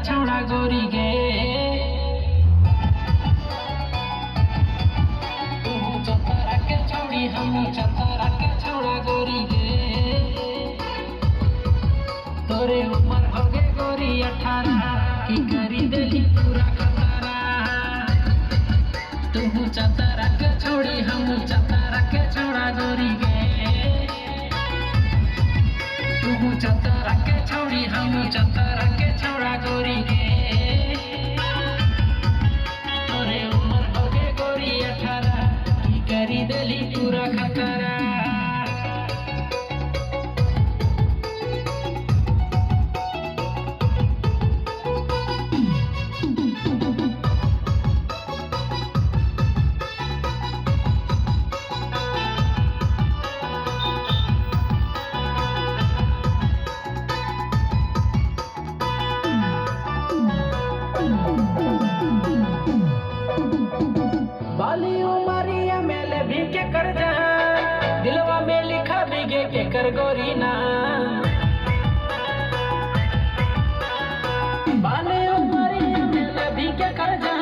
छोड़ा गोरी गे तू चतरा के छोड़ी हम चतरा के छोड़ा गोरी गे तोरे उम्र हो गे गोरी 18 की करी देली पूरा खतरा तू चतरा के छोड़ी हम चतरा के छोड़ा गोरी गे तू चतरा के छोड़ी हम चतरा के छोड़ा गोरी गे तोरे उम्र हो गे गोरी 18 की करी देली पूरा खतरा बाली उमरिया मेले भी के कर जा दिलवा में लिखा बिगे के कर गोरी ना बाली उमरिया मेले भी के कर जा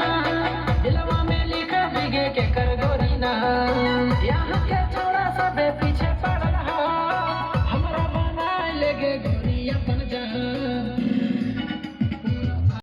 दिलवा में लिखा बिगे के कर गोरी ना यहाँ के छोड़ा सबे